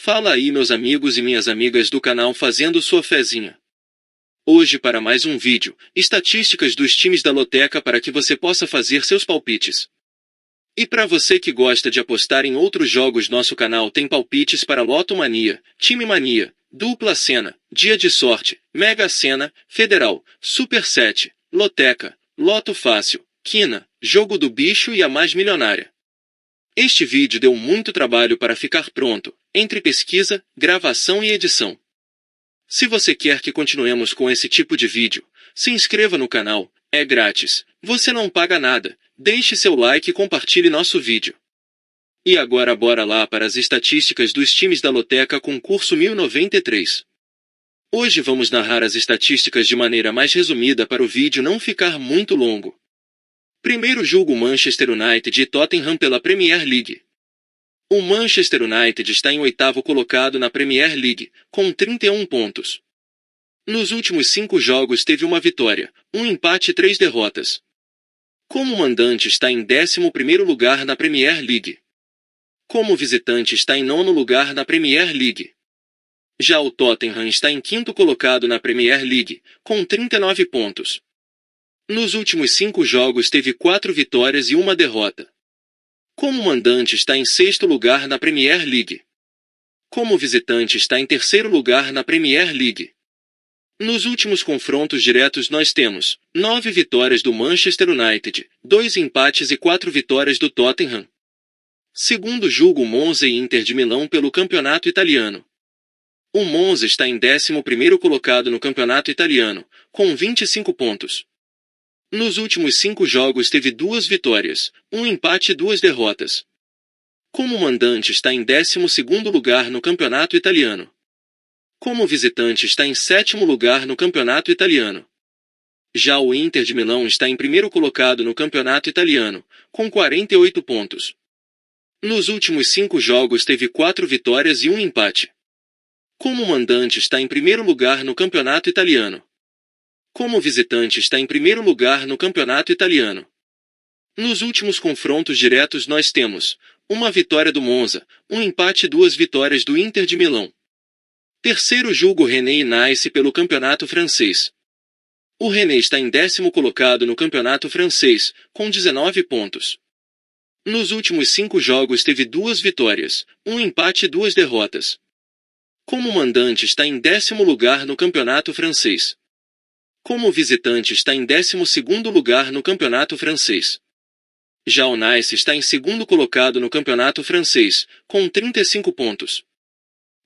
Fala aí meus amigos e minhas amigas do canal Fazendo Sua Fezinha. Hoje para mais um vídeo, estatísticas dos times da Loteca para que você possa fazer seus palpites. E para você que gosta de apostar em outros jogos, nosso canal tem palpites para Loto Mania, Time Mania, Dupla Sena, Dia de Sorte, Mega Sena, Federal, Super 7, Loteca, Loto Fácil, Quina, Jogo do Bicho e a Mais Milionária. Este vídeo deu muito trabalho para ficar pronto, entre pesquisa, gravação e edição. Se você quer que continuemos com esse tipo de vídeo, se inscreva no canal, é grátis, você não paga nada, deixe seu like e compartilhe nosso vídeo. E agora bora lá para as estatísticas dos times da Loteca concurso 1093. Hoje vamos narrar as estatísticas de maneira mais resumida para o vídeo não ficar muito longo. Primeiro jogo Manchester United e Tottenham pela Premier League. O Manchester United está em oitavo colocado na Premier League, com 31 pontos. Nos últimos 5 jogos teve uma vitória, um empate e 3 derrotas. Como mandante está em 11º lugar na Premier League. Como visitante está em 9º lugar na Premier League. Já o Tottenham está em 5º colocado na Premier League, com 39 pontos. Nos últimos 5 jogos teve 4 vitórias e 1 derrota. Como mandante está em 6º lugar na Premier League. Como visitante está em 3º lugar na Premier League. Nos últimos confrontos diretos nós temos 9 vitórias do Manchester United, 2 empates e 4 vitórias do Tottenham. Segundo jogo Monza e Inter de Milão pelo campeonato italiano. O Monza está em 11º colocado no campeonato italiano, com 25 pontos. Nos últimos 5 jogos teve 2 vitórias, 1 empate e 2 derrotas. Como mandante está em 12º lugar no campeonato italiano. Como visitante está em 7º lugar no campeonato italiano. Já o Inter de Milão está em 1º colocado no campeonato italiano, com 48 pontos. Nos últimos 5 jogos teve 4 vitórias e 1 empate. Como mandante está em 1º lugar no campeonato italiano. Como visitante está em 1º lugar no campeonato italiano. Nos últimos confrontos diretos nós temos 1 vitória do Monza, 1 empate e 2 vitórias do Inter de Milão. Terceiro jogo Rennes e Nice pelo campeonato francês. O Rennes está em 10º colocado no campeonato francês, com 19 pontos. Nos últimos 5 jogos teve 2 vitórias, 1 empate e 2 derrotas. Como mandante está em 10º lugar no campeonato francês. Como visitante está em 12º lugar no campeonato francês. Já o Nice está em 2º colocado no campeonato francês, com 35 pontos.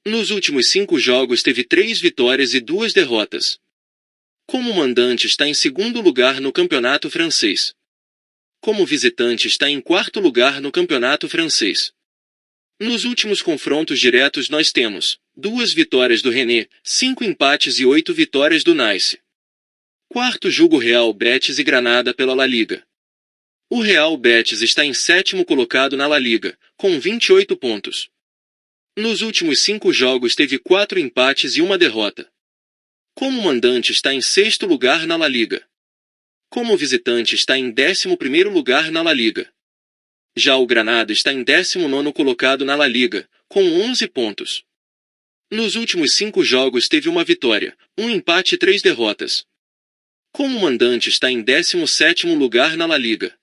Nos últimos 5 jogos teve 3 vitórias e 2 derrotas. Como mandante está em 2º lugar no campeonato francês. Como visitante está em 4º lugar no campeonato francês. Nos últimos confrontos diretos nós temos 2 vitórias do Rennes, 5 empates e 8 vitórias do Nice. Quarto jogo Real Betis e Granada pela La Liga. O Real Betis está em 7º colocado na La Liga, com 28 pontos. Nos últimos 5 jogos teve 4 empates e 1 derrota. Como mandante está em 6º lugar na La Liga. Como visitante está em 11º lugar na La Liga. Já o Granada está em 19º colocado na La Liga, com 11 pontos. Nos últimos 5 jogos teve 1 vitória, 1 empate e 3 derrotas. Como mandante está em 17º lugar na La Liga.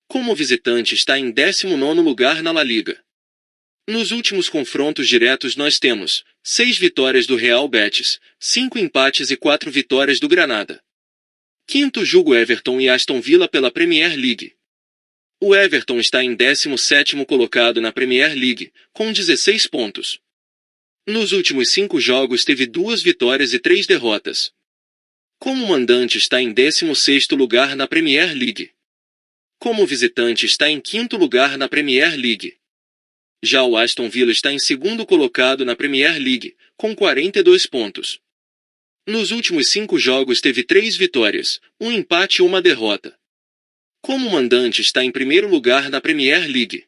Como visitante está em 19º lugar na La Liga. Nos últimos confrontos diretos nós temos 6 vitórias do Real Betis, 5 empates e 4 vitórias do Granada. Quinto jogo Everton e Aston Villa pela Premier League. O Everton está em 17º colocado na Premier League, com 16 pontos. Nos últimos 5 jogos teve 2 vitórias e 3 derrotas. Como mandante está em 16º lugar na Premier League. Como visitante está em 5º lugar na Premier League. Já o Aston Villa está em 2º colocado na Premier League, com 42 pontos. Nos últimos 5 jogos teve 3 vitórias, 1 empate e 1 derrota. Como mandante está em 1º lugar na Premier League.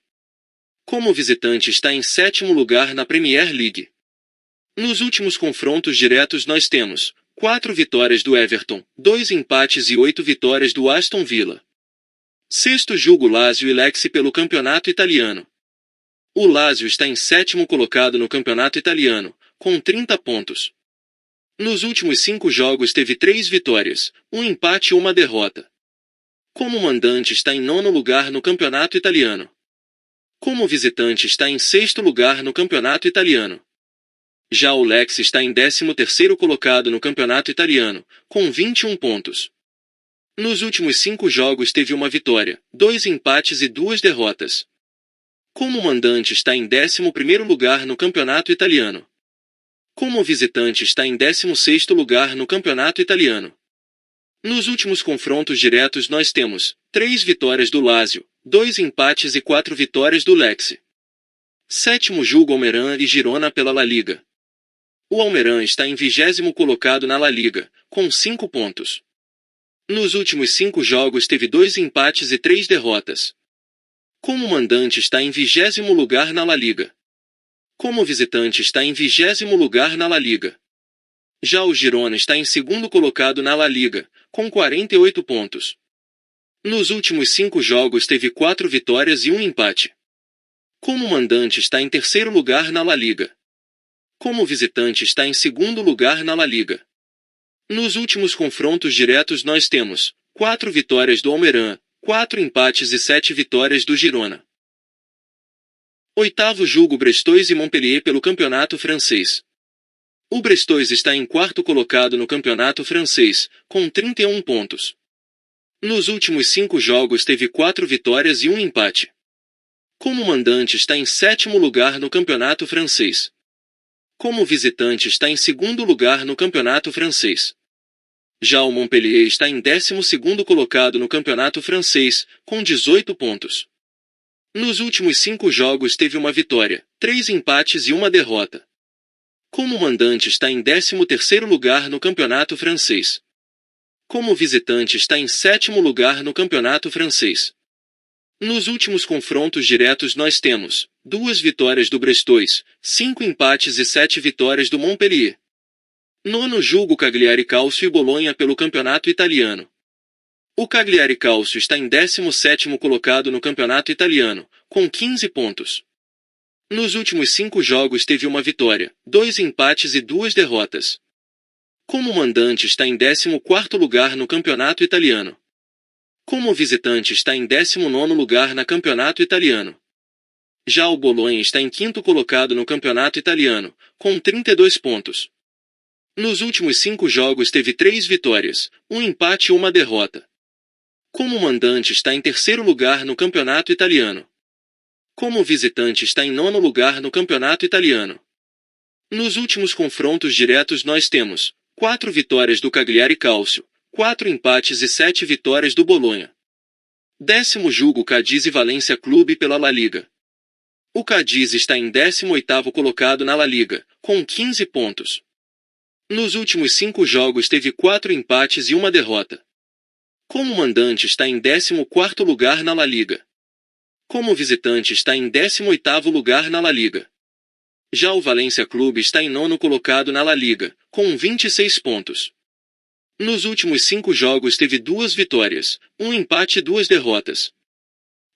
Como visitante está em 7º lugar na Premier League. Nos últimos confrontos diretos nós temos 4 vitórias do Everton, 2 empates e 8 vitórias do Aston Villa. Sexto jogo Lazio e Lecce pelo campeonato italiano. O Lazio está em sétimo colocado no campeonato italiano, com 30 pontos. Nos últimos 5 jogos teve 3 vitórias, um empate e uma derrota. Como mandante está em nono lugar no campeonato italiano. Como visitante está em sexto lugar no campeonato italiano. Já o Lecce está em 13º colocado no campeonato italiano, com 21 pontos. Nos últimos 5 jogos teve uma vitória, 2 empates e 2 derrotas. Como mandante está em 11º lugar no campeonato italiano. Como visitante está em 16º lugar no campeonato italiano. Nos últimos confrontos diretos nós temos 3 vitórias do Lazio, 2 empates e 4 vitórias do Lecce. Sétimo jogo Almería e Girona pela La Liga. O Almería está em 20º colocado na La Liga, com 5 pontos. Nos últimos 5 jogos teve 2 empates e 3 derrotas. Como mandante está em 20º lugar na La Liga. Como visitante está em 20º lugar na La Liga. Já o Girona está em segundo colocado na La Liga, com 48 pontos. Nos últimos 5 jogos teve 4 vitórias e 1 empate. Como mandante está em terceiro lugar na La Liga. Como visitante está em segundo lugar na La Liga. Nos últimos confrontos diretos nós temos 4 vitórias do Almería, 4 empates e 7 vitórias do Girona. Oitavo jogo Brestois e Montpellier pelo campeonato francês. O Brestois está em quarto colocado no campeonato francês, com 31 pontos. Nos últimos 5 jogos teve 4 vitórias e 1 empate. Como mandante está em sétimo lugar no campeonato francês. Como visitante está em segundo lugar no campeonato francês. Já o Montpellier está em 12º colocado no campeonato francês, com 18 pontos. Nos últimos 5 jogos teve uma vitória, 3 empates e 1 derrota. Como mandante está em 13º lugar no campeonato francês. Como visitante está em sétimo lugar no campeonato francês. Nos últimos confrontos diretos nós temos 2 vitórias do Brestois, 5 empates e 7 vitórias do Montpellier. Nono jogo Cagliari Calcio e Bolonha pelo campeonato italiano. O Cagliari Calcio está em 17º colocado no campeonato italiano, com 15 pontos. Nos últimos 5 jogos teve uma vitória, 2 empates e 2 derrotas. Como mandante está em 14º lugar no campeonato italiano. Como visitante está em 19º lugar na campeonato italiano. Já o Bolonha está em 5º colocado no campeonato italiano, com 32 pontos. Nos últimos 5 jogos teve 3 vitórias, 1 empate e 1 derrota. Como mandante está em terceiro lugar no campeonato italiano. Como visitante está em 9º lugar no campeonato italiano. Nos últimos confrontos diretos nós temos 4 vitórias do Cagliari Calcio, 4 empates e 7 vitórias do Bolonha. 10º jogo Cadiz e Valência Clube pela La Liga. O Cadiz está em 18º colocado na La Liga, com 15 pontos. Nos últimos 5 jogos teve 4 empates e 1 derrota. Como mandante está em 14º lugar na La Liga. Como visitante está em 18º lugar na La Liga. Já o Valência Clube está em 9º colocado na La Liga, com 26 pontos. Nos últimos 5 jogos teve 2 vitórias, 1 empate e 2 derrotas.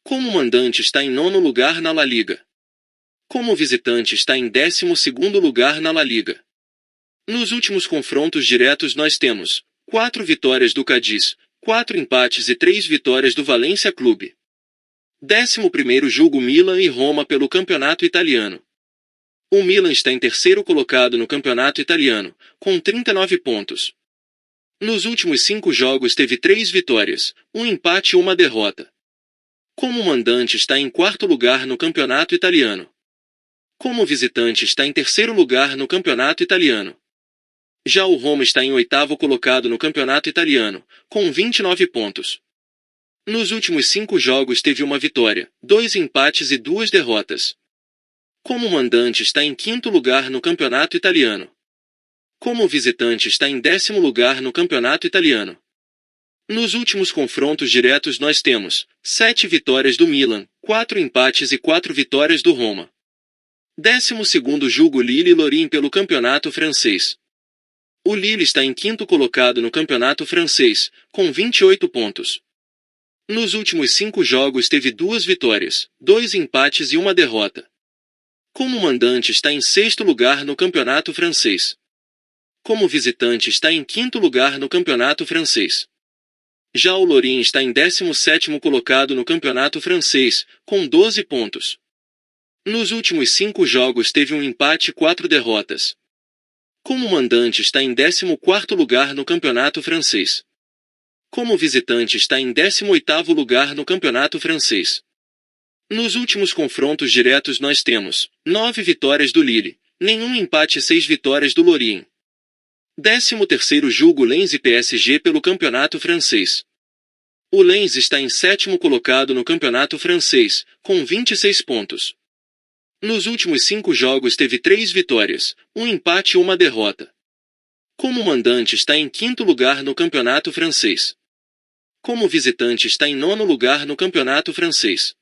Como mandante está em 9º lugar na La Liga. Como visitante está em 12º lugar na La Liga. Nos últimos confrontos diretos nós temos 4 vitórias do Cadiz, 4 empates e 3 vitórias do Valência Clube. 11º jogo Milan e Roma pelo campeonato italiano. O Milan está em terceiro colocado no campeonato italiano, com 39 pontos. Nos últimos 5 jogos teve 3 vitórias, 1 empate e 1 derrota. Como mandante está em quarto lugar no campeonato italiano. Como visitante está em terceiro lugar no campeonato italiano. Já o Roma está em 8º colocado no campeonato italiano, com 29 pontos. Nos últimos 5 jogos teve uma vitória, 2 empates e 2 derrotas. Como mandante está em 5º lugar no campeonato italiano. Como visitante está em 10º lugar no campeonato italiano. Nos últimos confrontos diretos nós temos 7 vitórias do Milan, 4 empates e 4 vitórias do Roma. 12º jogo Lille e Lorient pelo campeonato francês. O Lille está em 5º colocado no campeonato francês, com 28 pontos. Nos últimos 5 jogos teve 2 vitórias, 2 empates e 1 derrota. Como mandante está em sexto lugar no campeonato francês. Como visitante está em quinto lugar no campeonato francês. Já o Lorient está em 17º colocado no campeonato francês, com 12 pontos. Nos últimos 5 jogos teve um empate e 4 derrotas. Como mandante está em 14º lugar no campeonato francês. Como visitante está em 18º lugar no campeonato francês. Nos últimos confrontos diretos nós temos 9 vitórias do Lille, nenhum empate e 6 vitórias do Lorient. 13º jogo Lens e PSG pelo campeonato francês. O Lens está em 7º colocado no campeonato francês, com 26 pontos. Nos últimos 5 jogos teve 3 vitórias, um empate e uma derrota. Como mandante está em 5º lugar no campeonato francês. Como visitante está em 9º lugar no campeonato francês.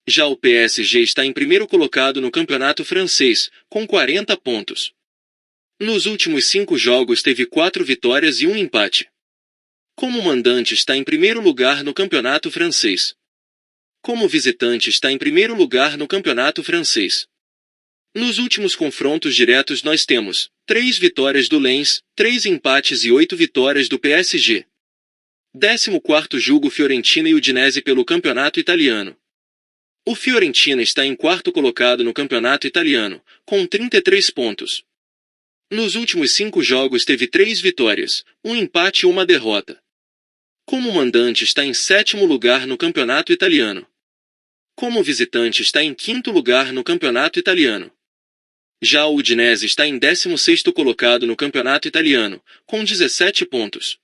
Já o PSG está em 1º colocado no campeonato francês, com 40 pontos. Nos últimos 5 jogos teve 4 vitórias e um empate. Como mandante está em 1º lugar no campeonato francês. Como visitante está em 1º lugar no campeonato francês. Nos últimos confrontos diretos nós temos 3 vitórias do Lens, 3 empates e 8 vitórias do PSG. 14º jogo Fiorentina e Udinese pelo campeonato italiano. O Fiorentina está em 4º colocado no campeonato italiano, com 33 pontos. Nos últimos 5 jogos teve 3 vitórias, um empate e uma derrota. Como mandante está em 7º lugar no campeonato italiano. Como visitante está em 5º lugar no campeonato italiano. Já o Udinese está em 16º colocado no campeonato italiano, com 17 pontos.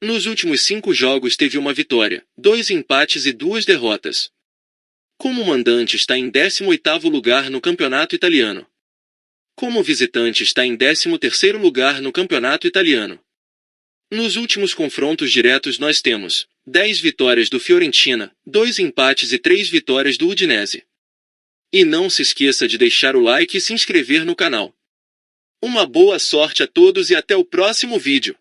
Nos últimos 5 jogos teve uma vitória, 2 empates e 2 derrotas. Como mandante está em 18º lugar no campeonato italiano. Como visitante está em 13º lugar no campeonato italiano. Nos últimos confrontos diretos nós temos 10 vitórias do Fiorentina, 2 empates e 3 vitórias do Udinese. E não se esqueça de deixar o like e se inscrever no canal. Uma boa sorte a todos e até o próximo vídeo.